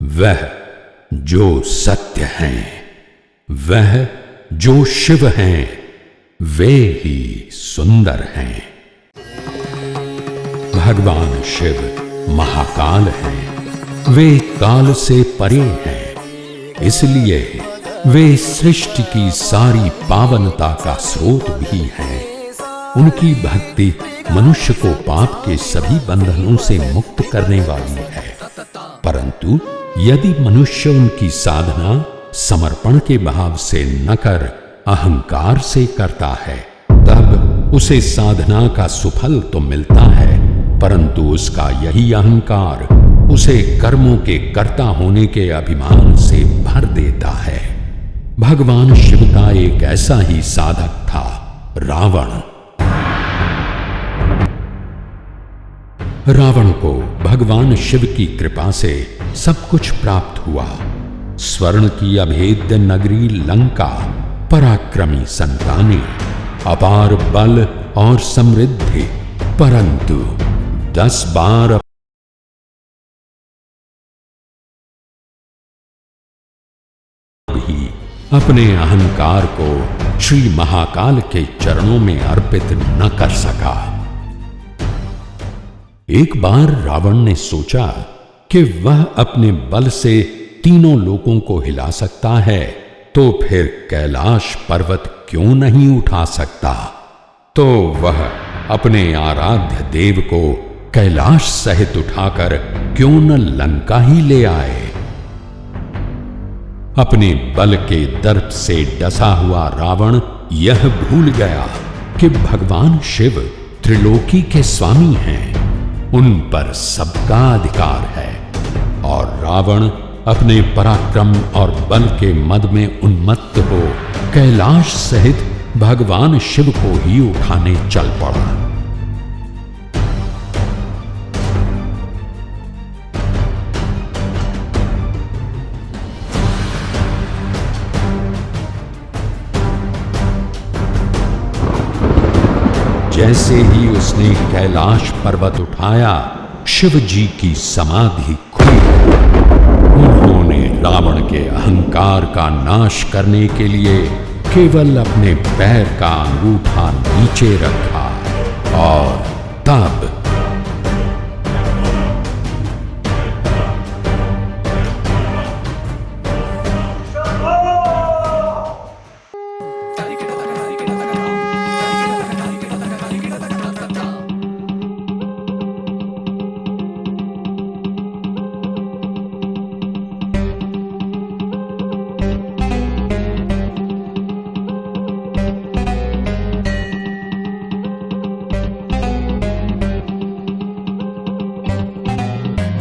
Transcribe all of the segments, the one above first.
वह जो सत्य हैं, वह जो शिव हैं, वे ही सुंदर हैं। भगवान शिव महाकाल हैं, वे काल से परे हैं, इसलिए वे सृष्टि की सारी पावनता का स्रोत भी हैं। उनकी भक्ति मनुष्य को पाप के सभी बंधनों से मुक्त करने वाली है, परंतु यदि मनुष्य उनकी साधना समर्पण के भाव से न कर अहंकार से करता है, तब उसे साधना का सुफल तो मिलता है, परंतु उसका यही अहंकार उसे कर्मों के कर्ता होने के अभिमान से भर देता है। भगवान शिव का एक ऐसा ही साधक था, रावण। रावण को भगवान शिव की कृपा से सब कुछ प्राप्त हुआ। स्वर्ण की अभेद्य नगरी लंका, पराक्रमी संतानें, अपार बल और समृद्धि, परंतु 10 बार भी अपने अहंकार को श्री महाकाल के चरणों में अर्पित न कर सका। एक बार रावण ने सोचा कि वह अपने बल से तीनों लोकों को हिला सकता है, तो फिर कैलाश पर्वत क्यों नहीं उठा सकता। तो वह अपने आराध्य देव को कैलाश सहित उठाकर क्यों न लंका ही ले आए। अपने बल के दर्प से डसा हुआ रावण यह भूल गया कि भगवान शिव त्रिलोकी के स्वामी हैं, उन पर सबका अधिकार है, और रावण अपने पराक्रम और बल के मद में उन्मत्त हो कैलाश सहित भगवान शिव को ही उठाने चल पड़ा। जैसे ही उसने कैलाश पर्वत उठाया, शिव जी की समाधि खुली। उन्होंने रावण के अहंकार का नाश करने के लिए केवल अपने पैर का अंगूठा नीचे रखा, और तब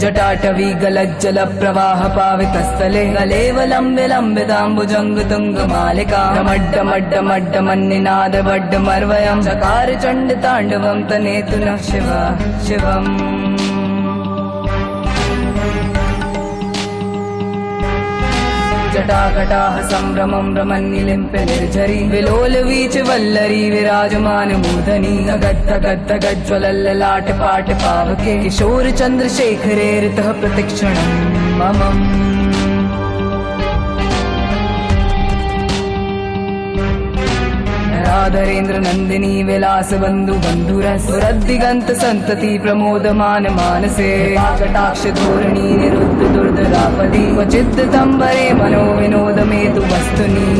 जटाटवी गलज्जल प्रवाह पावितस्थले गलेवलम्बिलम्बिताम्बुजङ्ग तुङ्गमालिका डमड्डमड्डमड्डमन्निनाद वड्डमर्वयं चकार चण्ड ताण्डवं तनेतु नः शिवम्। जटाकटाह सम्भ्रमं रमन्निलिम्प्य निर्झरी विलोल वीच वल्लरी विराजमान मूर्धनि गद्गज्ज्वलल्ललाट पाट पावके किशोर चन्द्रशेखरे ऋतः प्रतिक्षणं मम। राधरेन्द्र नन्दिनी विलास बन्धु बन्धुरसुरद्दिगन्त सन्तति प्रमोदमान मानसे कटाक्ष धोरणी निरुद्ध दुर्धरापदि क्वचिद्दम्बरे मनो विनोद मेतु वस्तुनि।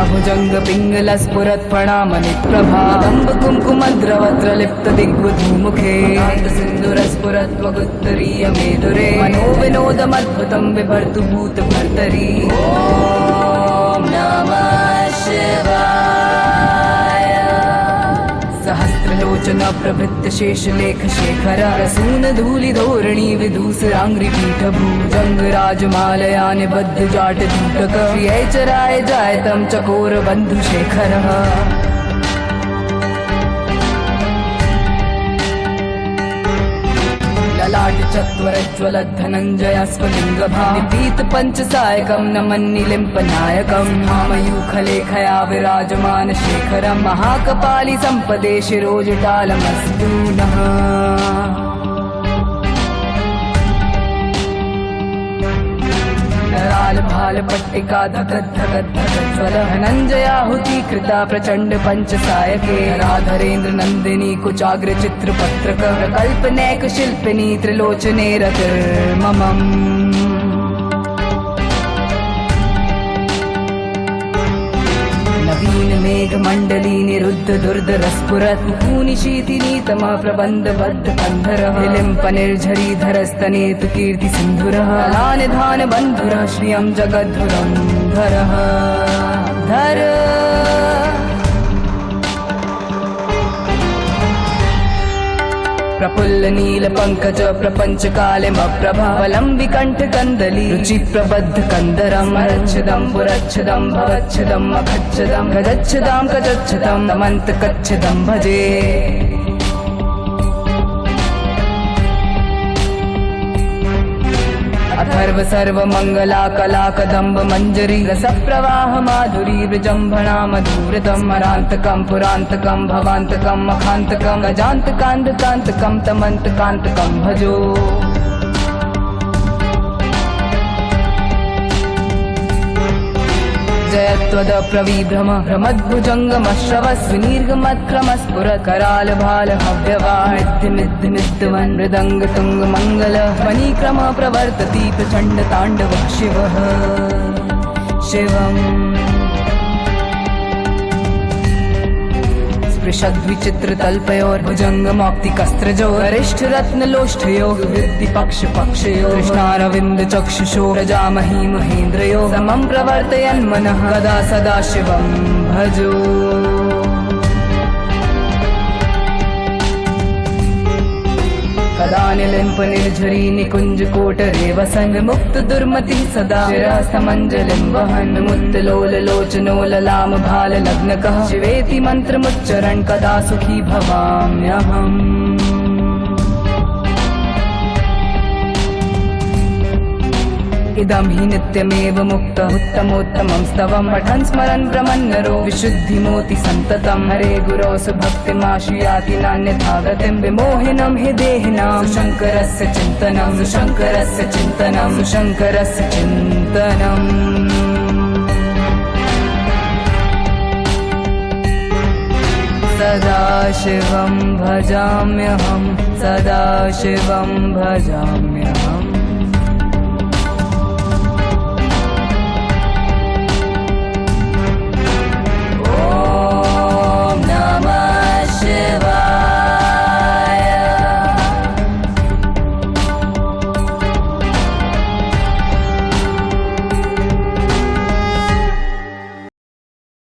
भुजंग पिंगल स्फुरत् फणामणिप्रभा दम्ब कुंकुमद्रवत्र लिप्त दिग्वधूमुखे सिंदूर स्फुरत् वगुत्तरीय मेदुरे मनो विनोदमद्भुतं बिभर्तु भूत भर्तरी। ओम नमः शिवाय। सहस्रलोचन प्रभृत्य शेषलेख शेखर रसून धूलि धोरणी विधूसरांग्रि पीठ भुजंग राजमालया निबद्ध जाट धूटक चराय जायतं चकोर बंधु शेखर। ललाट चत्वरज्वलद्धनञ्जयस्फुलिङ्गभां पीत पञ्चसायकं नमन्निलिम्पनायकं मयूखलेखया विराजमान शेखरं महाकपालि सम्पदे शिरोजटालमस्तु नः। लाल भाल पट्टिका धगत धगत धगत ज्वल धनञ्जयाहुति कृता प्रचंड पंचसायके राधरेन्द्र नंदिनी कुचाग्र चित्र पत्रक कल्पनैक शिल्पिनी त्रिलोचने रतिर्ममम्। नवीन मेघ मंडली निरुद्ध दुर्धर स्फुरत् भूनिशीतिनी तमा प्रबंध बद्ध कंधरः विलिम्प निर्झरी धरस्तनेतु कीर्ति सिंधुरः लानिधान बंधुरः श्रियं जगद्धुरं धरः धर। प्रफुल्ल नील पंकज प्रपंच कालिमप्रभा बलं विकंठ कंदली रुचि प्रबद्ध कंदरम रच्छदं पुरच्छदं भवच्छदं मखच्छदं गजच्छदां कजच्छदं नमन्त कच्छदं भजे। अथर्व सर्व मंगला कला कदम्ब मंजरी रस प्रवाह माधुरी विजंभणा मधुरतम मरांतकम पुरांतकम भवांतकम मखांतकम गजांतकांतकांतकम तमंतकांतकम भजो। जयत्वद प्रविभ्रम भ्रमद्भुजङ्गमश्रवस्विनीर्गमत्क्रमस्फुरत् कराल भाल हव्यवाद्यमिद्यमिद्यवन् मृदङ्ग तुङ्ग मङ्गल मणिक्रम प्रवर्तति प्रचण्ड ताण्डव शिवः शिवम्। स्पृशद्विचित्र तल्पयोर्भुजङ्गमौक्तिकस्त्रजो वरिष्ठ रत्नलोष्ठयो विद्धि पक्ष पक्षयो कृष्णारविन्द चक्षुषो प्रजामही महेन्द्रयो समं प्रवर्तयन् मनः कदा सदा शिवं भजो। कदा निलिम्प निर्झरी निकुंज कोटरे वसन् मुक्त दुर्मति सदा शिरस्तमञ्जलिं वहन् मुत्तलोल लोचनो ललाम भाल लग्नकः शिवेति मन्त्रमुच्चरन् कदा सुखी भवाम्यहम्। इदं हि नित्यमेव मुक्त उत्तमोत्तमं स्तवं पठन् स्मरन् ब्रह्मन्नरो विशुद्धिमोति सन्ततं हरे गुरो सुभक्तिमाशुयाति नान्यथा गतिं विमोहिनं हि देहिनां सुशङ्करस्य चिन्तनं सुशङ्करस्य चिन्तनं सुशङ्करस्य चिन्तनम्। सदा शिवं भजाम्यहं सदा शिवं भजाम्यहम्।